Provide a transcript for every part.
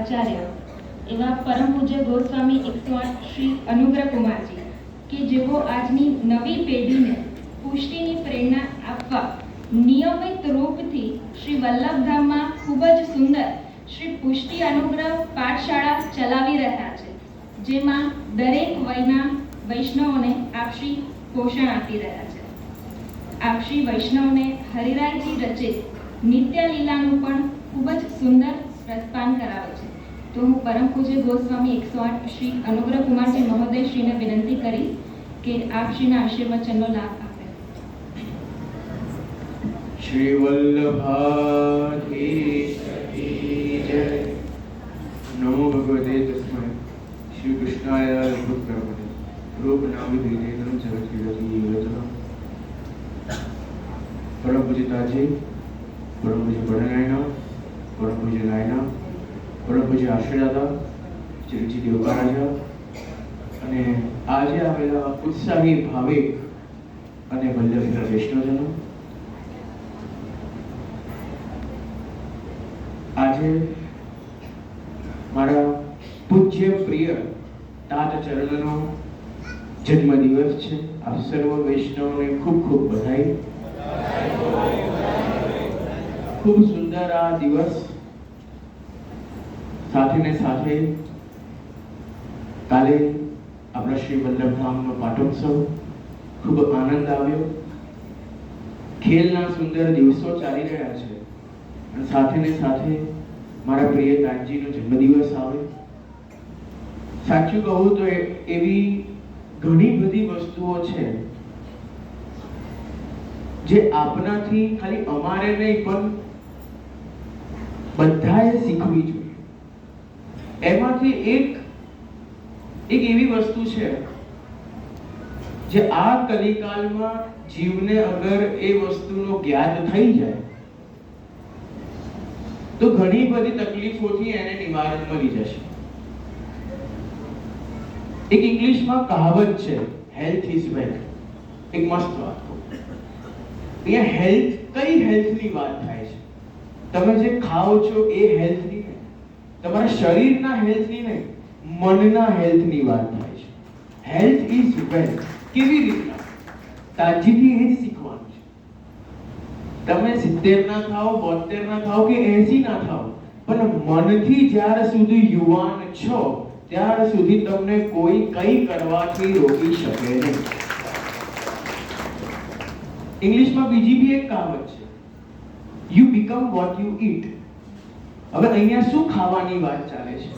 આચાર્ય એવા પરમ પૂજ્ય ગોસ્વામી 108 શ્રી અનુગ્રહ કુમારજી કે જેઓ આજની નવી પેઢીને પુષ્ટિની પ્રેરણા આપવા નિયમિત રૂપથી શ્રી વલ્લભધામમાં ખૂબ જ સુંદર શ્રી પુષ્ટિ અનુગ્રહ પાઠશાળા ચલાવી રહ્યા છે, જેમાં દરેક વયના વૈષ્ણવોને આપશ્રી પોષણ આપી રહ્યા છે. આપશ્રી વૈષ્ણવને હરિરાયજી રચિત નિત્ય લીલાનું પણ ખૂબ જ સુંદર રસપાન કરાવે છે. તો હું પરમ પૂજ્ય ગોસ્વામી 108 શ્રી અનુગ્રહ કુમારજી મહોદય શ્રીને વિનંતી કરી કે આપશ્રીના આશીર્વચનનો લાભ આપે. શ્રી વલ્લભાધીશ કી જય. નમો ભગવતે તસ્મૈ શ્રી કૃષ્ણાય રૂપકર્મણે રૂપ નામ વિધેયમ જગત્કીર્તિ યોજના. પરમ પૂજ્ય તાજી, પરમ પૂજ્ય બળનાયના, પરમ પૂજ્ય નાયના, પરમ પૂજ્ય આશ્રયદાદા, શ્રીજી દેવકારાજા અને આજે આવેલા ઉત્સાહી ભાવિક અને વલ્લભ વૈષ્ણવજનો, આજે મારા પૂજ્ય પ્રિય તાત ચરણનો જન્મદિવસ છે. આપ સર્વ વૈષ્ણવોને ખૂબ ખૂબ બધાઈ. ખૂબ સુંદર આ દિવસ. સાથે ને સાથે કાલે આપણા શ્રી વલ્લભધામનો પાટોત્સવ, ખૂબ આનંદ આવ્યો. ખેલના સુંદર દિવસો ચાલી રહ્યા છે અને સાથે ને સાથે મારા પ્રિય તાતજીનો જન્મદિવસ આવે. સાચું કહું તો એવી ઘણી બધી વસ્તુઓ છે જે આપનાથી ખાલી અમારે નહીં પણ બધાએ શીખવી જોઈએ. એમાંથી એક એવી વસ્તુ છે જે આ કલિકાલમાં જીવને અગર એ વસ્તુનો જ્ઞાન થઈ જાય તો ઘણી બધી તકલીફોથી એને નિવારણ મળી જશે. એક ઇંગ્લિશમાં કહાવત છે, હેલ્થ ઇઝ વેલ્થ. એક મસ્ત વાત કહું. અહીંયા હેલ્થ, કઈ હેલ્થની વાત થાય છે? તમે જે ખાઓ છો એ હેલ્થની નહીં, તમારા શરીરના હેલ્થની નહીં, મનના હેલ્થની વાત થાય છે. Health is wealth. કેવી રીતના? તાજીથી એ જ શીખવાનું છે. તમે 70 ના થાઓ, 72 ના થાઓ કે 80 ના થાઓ, પણ મનથી જ્યાર સુધી યુવાન છો ત્યાર સુધી તમને કોઈ કંઈ કરવાથી રોકી શકે નહીં. ઇંગ્લિશમાં બીજી બી એક કહાવત છે, યુ બીકમ વોટ યુ ઈટ. હવે અહીંયા શું ખાવાની વાત ચાલે છે?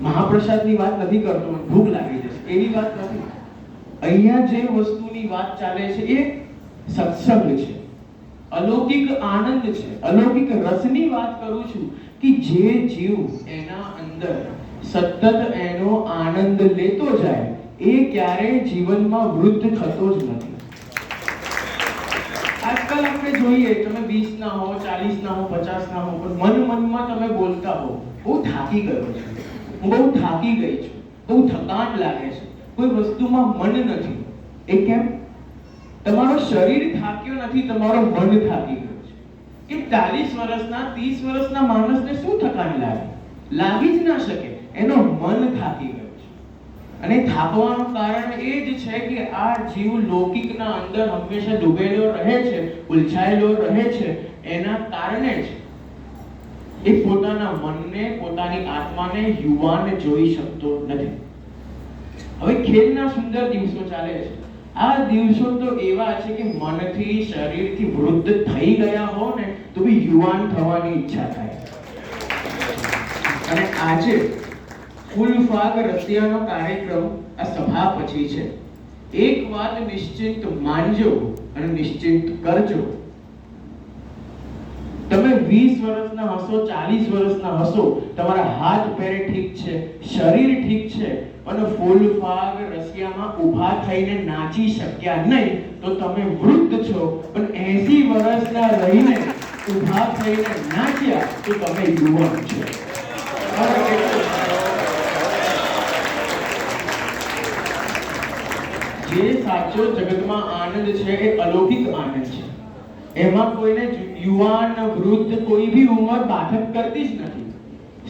મહાપ્રસાદની વાત નથી કરતો, મને ભૂખ લાગી જશે એવી વાત નથી. અહીંયા જે વસ્તુની વાત ચાલે છે એ સત્સંગ છે, અલૌકિક આનંદ છે, અલૌકિક રસની વાત કરું છું કે જે જીવ એના અંદર સતત એનો આનંદ લેતો જાય એ ક્યારેય જીવનમાં વૃદ્ધ થતો જ નથી. આજકાલ આપણે જોઈએ, તમે 20 ના હો, 40 ના હો, 50 ના હો, પણ મનમાં તમે બોલતા હો, બહુ થાકી ગયો છું, હું બહુ થાકી ગઈ છું, બહુ થકાન લાગે છે, કોઈ વસ્તુમાં મન નથી. એ કેમ? તમારો શરીર થાક્યો નથી, તમારો મન થાકી ગયો છે. કે 40 વર્ષના 30 વર્ષના માણસને શું થકાન લાગે? લાગી જ ના શકે. એનો મન થાકી ગયો છે. અને થાકવાનું કારણ એ જ છે કે આ જીવ લૌકિકના અંદર હંમેશા ડૂબેલો રહે છે, ઉલઝાયેલો રહે છે. એના કારણે જ એ પોતાના મનને, પોતાની આત્માને યુવાન જોઈ શકતો નથી. હવે ખેલના સુંદર દિવસો ચાલે છે. આ દિવસો તો એવા છે કે મનથી, શરીરથી વૃદ્ધ થઈ ગયા હો ને તો બી યુવાન થવાની ઈચ્છા થાય. અને આજે ફૂલફાગ રસિયાનો કાર્યક્રમ આ સભા પછી છે. એક વાત નિશ્ચિત માનજો અને નિશ્ચિત કરજો, તમે 20 વર્ષના હશો, 40 વર્ષના હશો, તમારા હાથ પેર ઠીક છે, શરીર ઠીક છે, અને ફૂલફાગ રસિયામાં ઊભા થઈને નાચી શક્યા નહીં તો તમે વૃદ્ધ છો. પણ 80 વર્ષના રહીને ઊભા થઈને નાચ્યા તો તમે યુવાન છો. જે સાચો જગતમાં આનંદ છે એ અલૌકિક આનંદ છે. એમાં કોઈને યુવાન, વૃદ્ધ કોઈ બી ઉંમર બાધક કરતી જ નથી.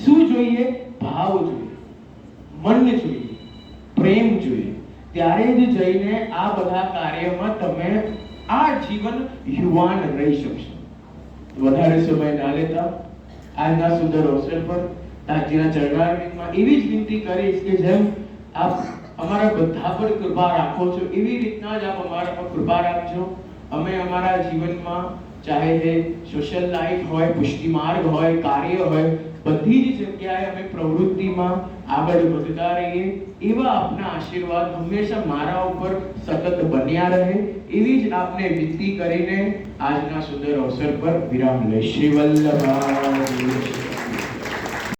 શું જોઈએ? ભાવ જોઈએ, મન જોઈએ, પ્રેમ જોઈએ. ત્યારે જ જઈને આ બધા કાર્યમાં તમે આ જીવન યુવાન રહી શકશો. વધારે સમય ના લેતા આજના સુંદર અવસર પર તાજીના ચરણારવિંદમાં એવી જ વિનંતી કરીશ કે જેમ આપ અમારા બધા પર કૃપા રાખો છો એવી રીતના જ આપ અમારા પર કૃપા રાખજો. અમે અમારા જીવનમાં ચાહે તે સોશિયલ લાઈફ હોય, પુષ્ટિ માર્ગ હોય, કાર્ય હોય, બધી જ જગ્યાએ અમે પ્રવૃત્તિમાં આગળ વધતા રહીએ. એવા આપના આશીર્વાદ હંમેશા મારા ઉપર સતત બન્યા રહે એવી જ આપને વિનંતી કરીને આજના સુંદર અવસર પર વિરામ લઈશ. શ્રી વલ્લભાઈ.